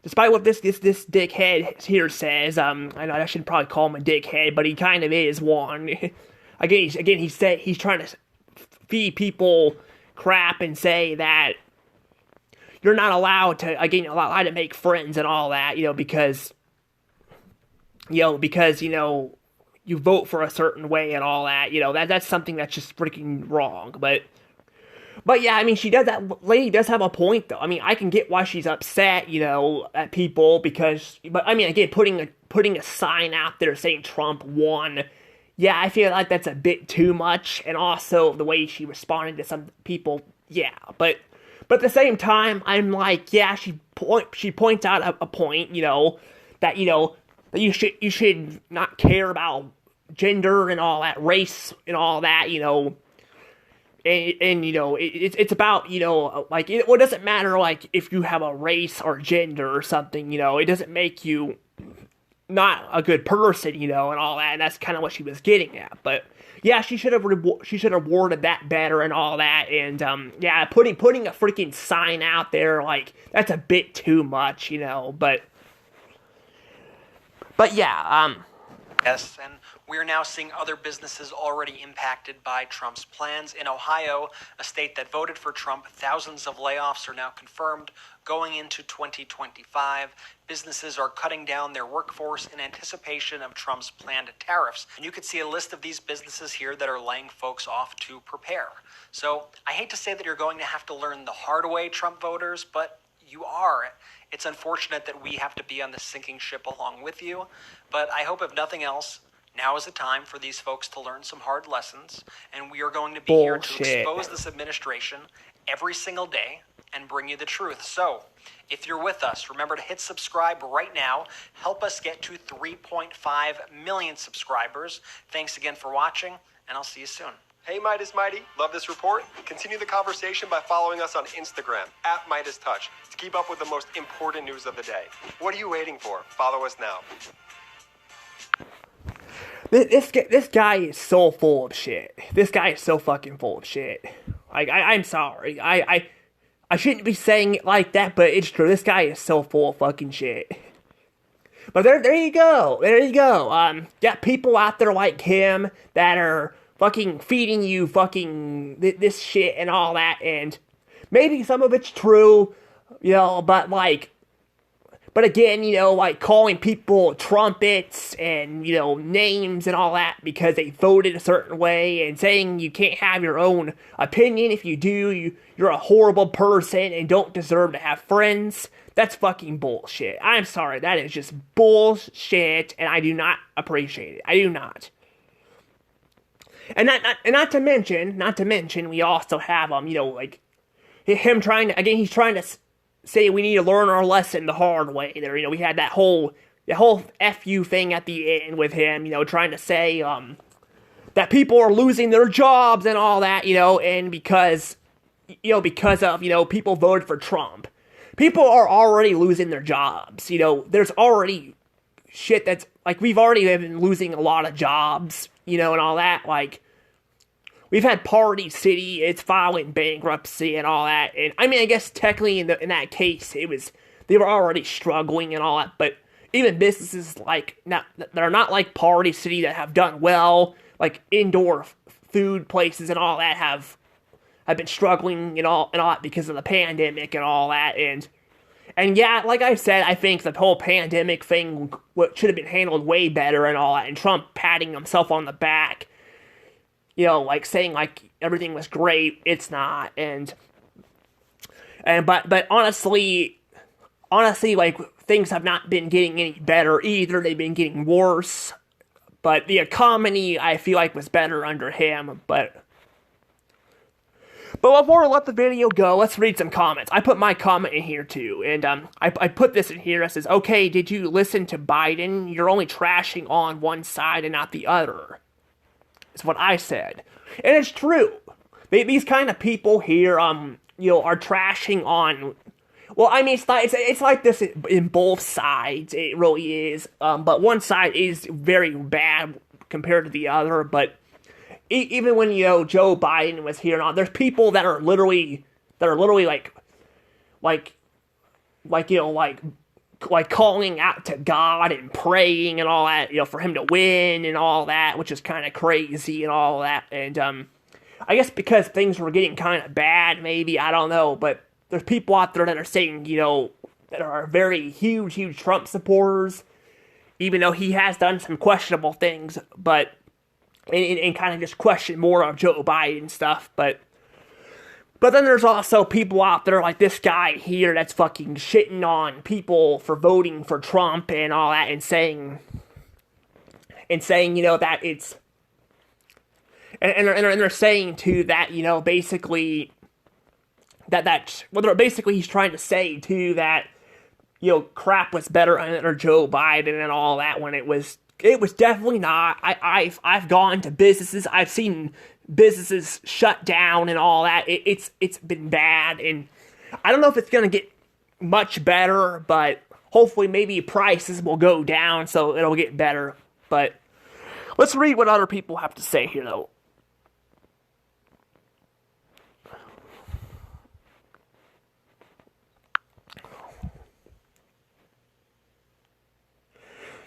despite what this dickhead here says, I know I should probably call him a dickhead, but he kind of is one. He's trying to feed people crap and say that you're not allowed to make friends and all that, because you vote for a certain way and all that, that's something that's just freaking wrong, But yeah, I mean, that lady does have a point, though. I mean, I can get why she's upset, at people, but I mean, again, putting a sign out there saying Trump won, yeah, I feel like that's a bit too much, and also the way she responded to some people, yeah, but at the same time, I'm like, yeah, she points out a point, that you should not care about gender and all that, race and all that, and you know, it's about, you know, like, it doesn't matter, like, if you have a race or gender or something, you know, it doesn't make you not a good person, you know, and all that, and that's kind of what she was getting at, but, yeah, she should have worded that better and all that, and, yeah, putting a freaking sign out there, like, that's a bit too much, you know, but yeah, Yes, and we're now seeing other businesses already impacted by Trump's plans. In Ohio, a state that voted for Trump, thousands of layoffs are now confirmed going into 2025. Businesses are cutting down their workforce in anticipation of Trump's planned tariffs. And you can see a list of these businesses here that are laying folks off to prepare. So I hate to say that you're going to have to learn the hard way, Trump voters, but you are. It's unfortunate that we have to be on the sinking ship along with you, but I hope if nothing else, now is the time for these folks to learn some hard lessons, and we are going to be here to expose this administration every single day and bring you the truth. So, if you're with us, remember to hit subscribe right now. Help us get to 3.5 million subscribers. Thanks again for watching, and I'll see you soon. Hey Midas Mighty, love this report? Continue the conversation by following us on Instagram, @MidasTouch, to keep up with the most important news of the day. What are you waiting for? Follow us now. This guy is so full of shit. This guy is so fucking full of shit. I'm sorry. I shouldn't be saying it like that, but it's true. This guy is so full of fucking shit. But there you go. There you go. Got people out there like him that are fucking feeding you fucking this shit and all that, and maybe some of it's true, you know, but again, you know, like calling people trumpets and, you know, names and all that because they voted a certain way, and saying you can't have your own opinion. If you do, you're a horrible person and don't deserve to have friends. That's fucking bullshit. I'm sorry, that is just bullshit, and I do not appreciate it. I do not. And not to mention, we also have, you know, like, him trying to, again, he's trying to say we need to learn our lesson the hard way there. You know, we had that whole FU thing at the end with him, you know, trying to say, that people are losing their jobs and all that, you know, and because of, you know, people voted for Trump. People are already losing their jobs, you know, there's already shit that's, like, we've already been losing a lot of jobs, you know, and all that, like, we've had Party City, it's filing bankruptcy and all that, and, I mean, I guess technically in that case, they were already struggling and all that, but even businesses, like, that are not like Party City that have done well, like, indoor food places and all that have been struggling and all that because of the pandemic and all that, and yeah, like I said, I think the whole pandemic thing should have been handled way better and all that, and Trump patting himself on the back, you know, like saying like everything was great, it's not, but honestly, like, things have not been getting any better either, they've been getting worse, but the economy, I feel like, was better under him, But before we let the video go, let's read some comments. I put my comment in here too, and I put this in here that says, okay, did you listen to Biden? You're only trashing on one side and not the other. It's what I said. And it's true. These kind of people here, you know, are trashing on, well, I mean, it's like this in both sides, it really is, but one side is very bad compared to the other, but even when, you know, Joe Biden was here and all, there's people that are literally like, you know, like calling out to God and praying and all that, you know, for him to win and all that, which is kind of crazy and all that, and, I guess because things were getting kind of bad, maybe, I don't know, but there's people out there that are saying, you know, that are very huge Trump supporters, even though he has done some questionable things, but and kind of just question more of Joe Biden stuff, but then there's also people out there like this guy here that's fucking shitting on people for voting for Trump and all that, and saying, you know, that it's, and they're saying too that, you know, basically, basically he's trying to say too that, you know, crap was better under Joe Biden and all that when it was It was definitely not. I've gone to businesses. I've seen businesses shut down and all that. It's been bad, and I don't know if it's gonna get much better, but hopefully maybe prices will go down so it'll get better. But let's read what other people have to say here, though.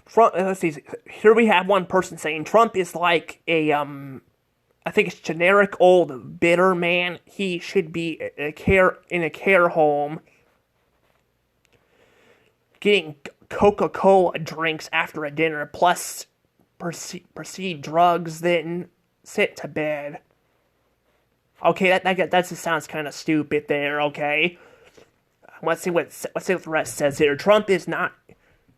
Trump, let's see, here we have one person saying Trump is like a, I think it's generic old bitter man. He should be in a care home, getting Coca-Cola drinks after a dinner, plus proceed drugs, then sit to bed. Okay, that just sounds kind of stupid there. Okay, let's see what the rest says here. Trump is not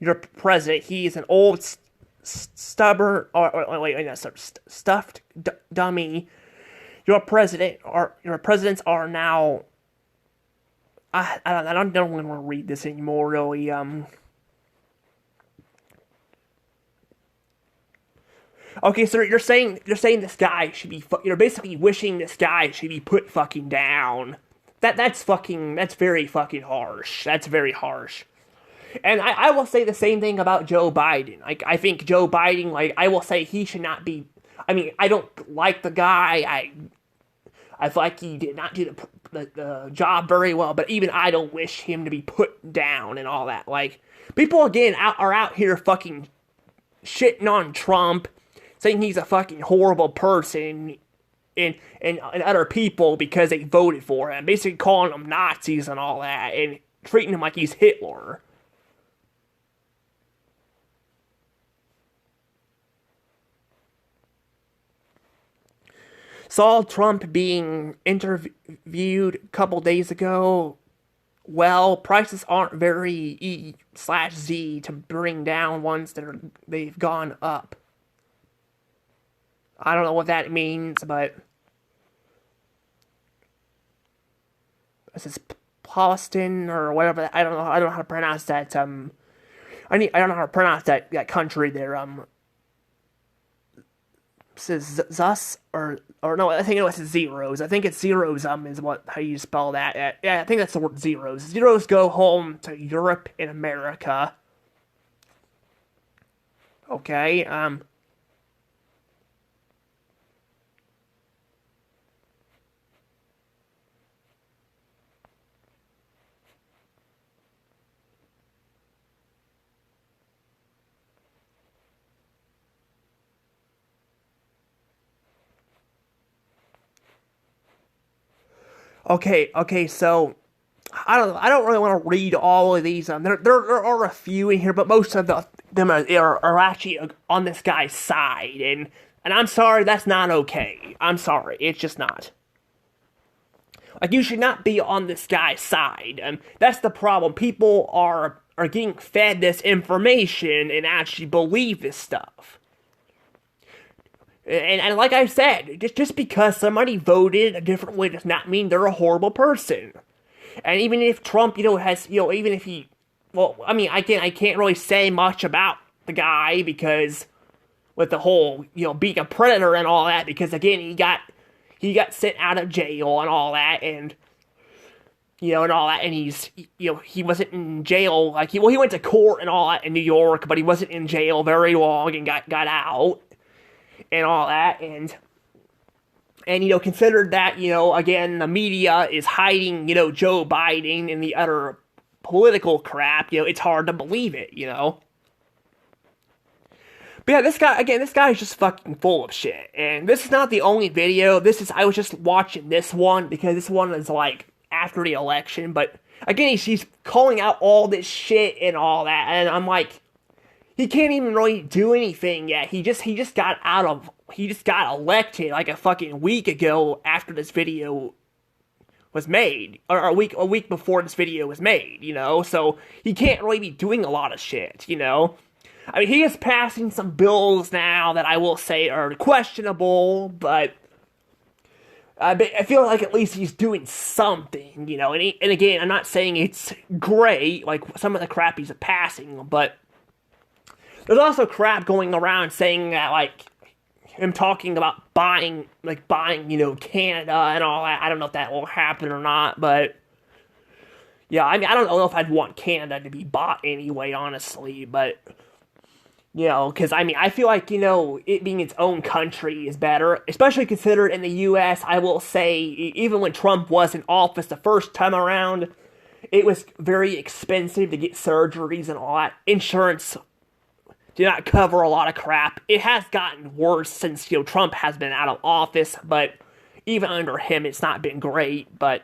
your president. He is an old, stubborn, stuffed dummy. Your presidents are now. I don't want to read this anymore. Really, Okay, so you're saying this guy should be. You're basically wishing this guy should be put fucking down. That's very fucking harsh. That's very harsh. And I will say the same thing about Joe Biden. Like, I think Joe Biden, like, I will say he should not be. I mean, I don't like the guy. I feel like he did not do the job very well. But even I don't wish him to be put down and all that. Like, people again are out here fucking shitting on Trump, saying he's a fucking horrible person, and other people because they voted for him, basically calling them Nazis and all that, and treating him like he's Hitler. Saw Trump being interviewed a couple days ago. Well, prices aren't very E/Z to bring down once they've gone up. I don't know what that means, but this is Paulston or whatever. I don't know how to pronounce that. I don't know how to pronounce that country there. Zus or no, I think it was zeros. I think it's zeros. Is how you spell that. Yeah, I think that's the word zeros. Zeros go home to Europe and America. Okay. Okay, so I don't really want to read all of these. There are a few in here, but most of them are actually on this guy's side, and I'm sorry, that's not okay. I'm sorry, it's just not. Like, you should not be on this guy's side, and that's the problem. People are getting fed this information and actually believe this stuff. And like I said, just because somebody voted a different way does not mean they're a horrible person. And even if Trump, has, even if he, well, I mean, I can't really say much about the guy because with the whole, being a predator and all that, because again, he got sent out of jail and all that, and and all that, and he wasn't in jail, like, he went to court and all that in New York, but he wasn't in jail very long and got out. And all that, and considered that, again, the media is hiding, Joe Biden and the other political crap, it's hard to believe it, But yeah, this guy is just fucking full of shit, and this is not the only video, I was just watching this one, because this one is, like, after the election, but, again, he's calling out all this shit and all that, and I'm like, he can't even really do anything yet. He just got elected like a fucking week ago after this video was made, or a week before this video was made, so he can't really be doing a lot of shit, I mean, he is passing some bills now that I will say are questionable, but I feel like at least he's doing something, and again, I'm not saying it's great, like some of the crap he's passing, but there's also crap going around saying that, like, him talking about buying, you know, Canada and all that. I don't know if that will happen or not, but yeah, I mean, I don't know if I'd want Canada to be bought anyway, honestly, but, you know, because, I mean, I feel like, you know, it being its own country is better, especially considered in the U.S., I will say, even when Trump was in office the first time around, it was very expensive to get surgeries and all that. Insurance did not cover a lot of crap. It has gotten worse since, you know, Trump has been out of office, but even under him, it's not been great, but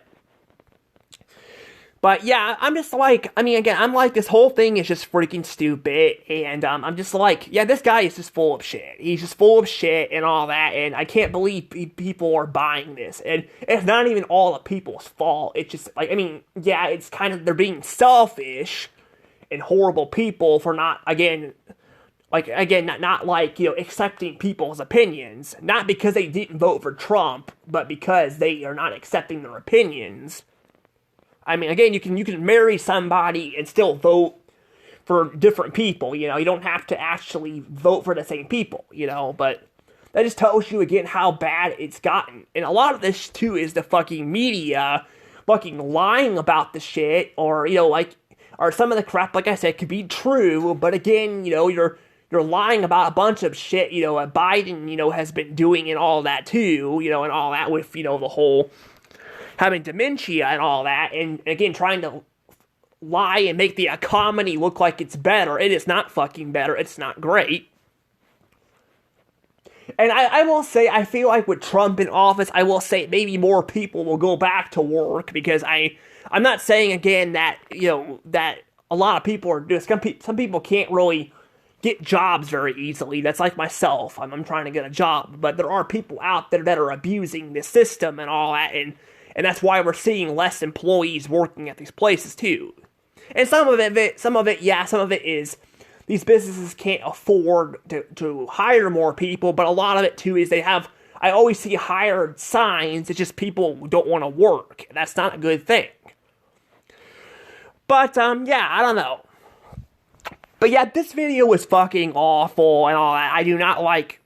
yeah, I'm just like, I mean, again, I'm like, this whole thing is just freaking stupid, and I'm just like, yeah, this guy is just full of shit. He's just full of shit and all that, and I can't believe people are buying this, and it's not even all the people's fault. It's just, like, I mean, yeah, it's kind of, they're being selfish and horrible people for not, not like, you know, accepting people's opinions, not because they didn't vote for Trump, but because they are not accepting their opinions. I mean, again, you can marry somebody and still vote for different people, you know, you don't have to actually vote for the same people, you know, but that just tells you, again, how bad it's gotten. And a lot of this, too, is the fucking media fucking lying about the shit, or, you know, like, or some of the crap, like I said, could be true, but again, you know, you're lying about a bunch of shit, you know, Biden, you know, has been doing and all that, too, you know, and all that with, you know, the whole having dementia and all that, and again, trying to lie and make the economy look like it's better. It is not fucking better. It's not great. And I will say, I feel like with Trump in office, I will say maybe more people will go back to work, because I'm not saying, again, that, you know, that a lot of people are doing, some people can't really get jobs very easily. That's like myself. I'm trying to get a job, but there are people out there that are abusing the system and all that, and that's why we're seeing less employees working at these places, too. And some of it is these businesses can't afford to hire more people, but a lot of it, too, is I always see hired signs, it's just people who don't want to work. That's not a good thing. But, yeah, I don't know. But yeah, this video was fucking awful and all that. I do not like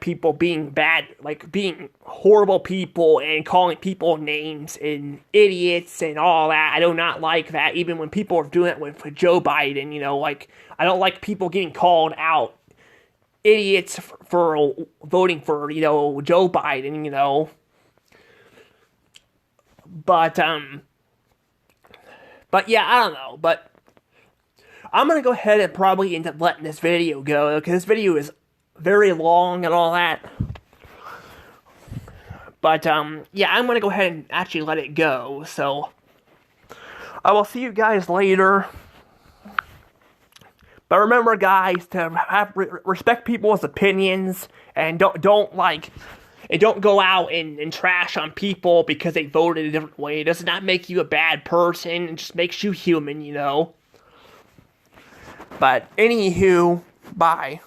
people being bad, like being horrible people and calling people names and idiots and all that. I do not like that, even when people are doing it with Joe Biden, you know, like, I don't like people getting called out idiots for voting for, you know, Joe Biden, you know. But yeah, I don't know, but I'm going to go ahead and probably end up letting this video go, because this video is very long and all that. But, yeah, I'm going to go ahead and actually let it go, so I will see you guys later. But remember, guys, to respect people's opinions, and don't go out and trash on people because they voted a different way. It does not make you a bad person, it just makes you human, you know. But, anywho, bye.